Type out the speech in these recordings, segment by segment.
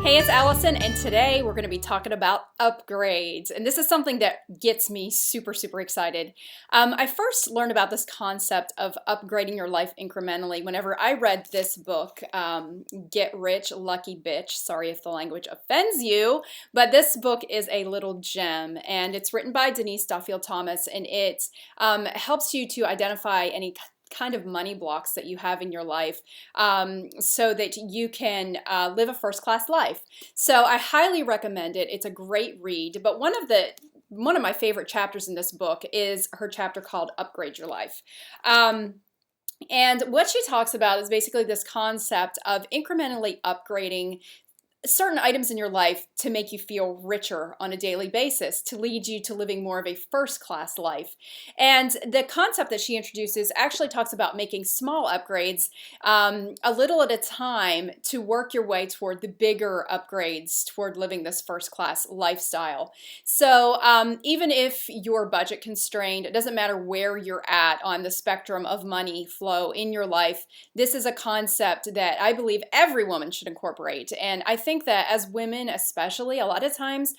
Hey, it's Allison, and today we're going to be talking about upgrades. And this is something that gets me super, super excited. I first learned about this concept of upgrading your life incrementally whenever I read this book, Get Rich, Lucky Bitch. Sorry if the language offends you, but this book is a little gem, and it's written by Denise Duffield Thomas, and it helps you to identify any kind of money blocks that you have in your life so that you can live a first-class life. So I highly recommend it. It's a great read, but one of my favorite chapters in this book is her chapter called Upgrade Your Life. And what she talks about is basically this concept of incrementally upgrading certain items in your life to make you feel richer on a daily basis, to lead you to living more of a first-class life. And the concept that she introduces actually talks about making small upgrades a little at a time to work your way toward the bigger upgrades toward living this first-class lifestyle. So even if you're budget constrained, it doesn't matter where you're at on the spectrum of money flow in your life, this is a concept that I believe every woman should incorporate. And I think that as women especially, a lot of times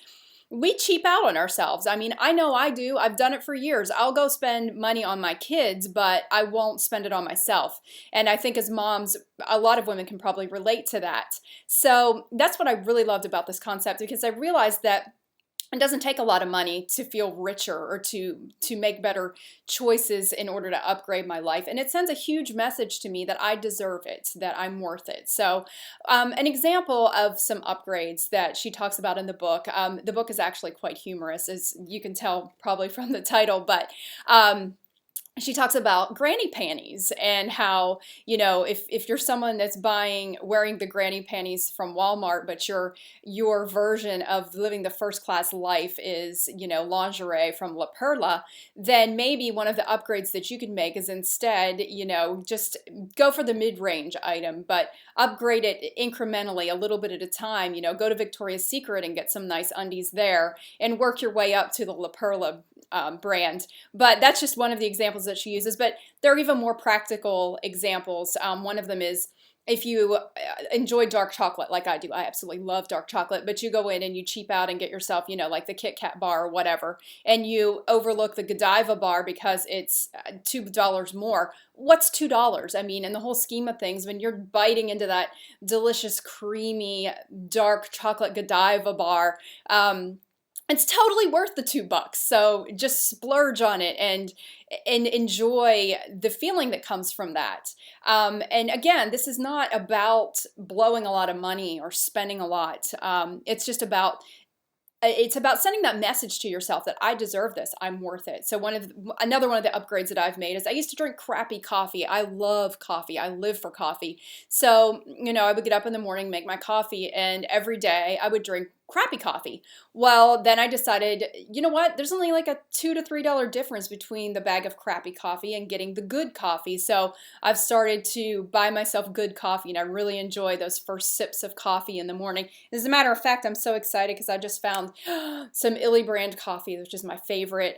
we cheap out on ourselves. I mean, I know I do. I've done it for years. I'll go spend money on my kids, but I won't spend it on myself. And I think as moms, a lot of women can probably relate to that. So that's what I really loved about this concept, because I realized that it doesn't take a lot of money to feel richer or to make better choices in order to upgrade my life. And it sends a huge message to me that I deserve it, that I'm worth it. So an example of some upgrades that she talks about in the book is actually quite humorous, as you can tell probably from the title, but she talks about granny panties and how, you know, if you're someone that's wearing the granny panties from Walmart, but your version of living the first class life is, you know, lingerie from La Perla, then maybe one of the upgrades that you can make is instead, you know, just go for the mid-range item, but upgrade it incrementally, a little bit at a time. You know, go to Victoria's Secret and get some nice undies there and work your way up to the La Perla brand. But that's just one of the examples that she uses, but there are even more practical examples. One of them is, if you enjoy dark chocolate like I do, I absolutely love dark chocolate, but you go in and you cheap out and get yourself, you know, like the Kit Kat bar or whatever, and you overlook the Godiva bar because it's $2 more. What's $2? I mean, in the whole scheme of things, when you're biting into that delicious, creamy, dark chocolate Godiva bar, it's totally worth the $2. So just splurge on it and enjoy the feeling that comes from that. And again, this is not about blowing a lot of money or spending a lot. It's about sending that message to yourself that I deserve this, I'm worth it. So another one of the upgrades that I've made is I used to drink crappy coffee. I love coffee. I live for coffee. So, you know, I would get up in the morning, make my coffee, and every day I would drink crappy coffee. Well, then I decided, you know what? There's only like a $2 to $3 difference between the bag of crappy coffee and getting the good coffee. So I've started to buy myself good coffee, and I really enjoy those first sips of coffee in the morning. As a matter of fact, I'm so excited because I just found some Illy brand coffee, which is my favorite,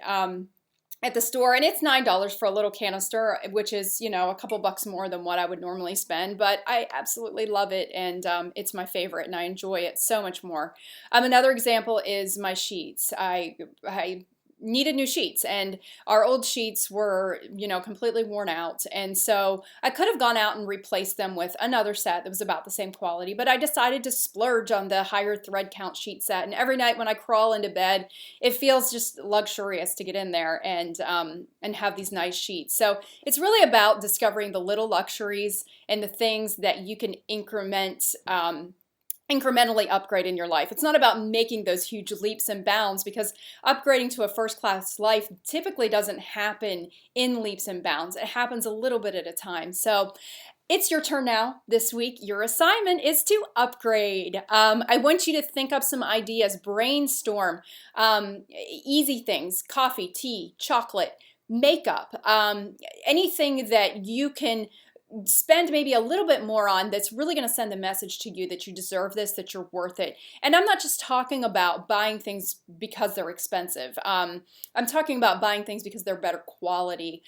at the store, and it's $9 for a little canister, which is, you know, a couple bucks more than what I would normally spend, but I absolutely love it, and it's my favorite, and I enjoy it so much more. Another example is my sheets. I needed new sheets, and our old sheets were, you know, completely worn out, and so I could have gone out and replaced them with another set that was about the same quality, but I decided to splurge on the higher thread count sheet set, and every night when I crawl into bed, it feels just luxurious to get in there and have these nice sheets. So it's really about discovering the little luxuries and the things that you can incrementally upgrade in your life. It's not about making those huge leaps and bounds, because upgrading to a first-class life typically doesn't happen in leaps and bounds. It happens a little bit at a time. So it's your turn now this week. Your assignment is to upgrade. I want you to think up some ideas, brainstorm, easy things, coffee, tea, chocolate, makeup, anything that you can spend maybe a little bit more on, that's really going to send the message to you that you deserve this, that you're worth it. And I'm not just talking about buying things because they're expensive. I'm talking about buying things because they're better quality,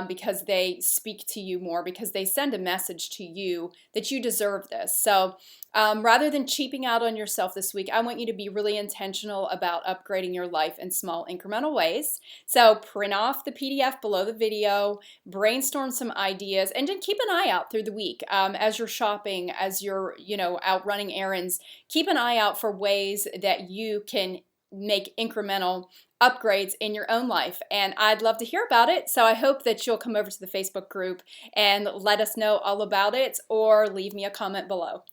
because they speak to you more, because they send a message to you that you deserve this. So rather than cheaping out on yourself this week, I want you to be really intentional about upgrading your life in small incremental ways. So print off the PDF below the video, brainstorm some ideas, and then keep an eye out through the week as you're shopping, as you're out running errands. Keep an eye out for ways that you can make incremental upgrades in your own life, and I'd love to hear about it. So I hope that you'll come over to the Facebook group and let us know all about it, or leave me a comment below.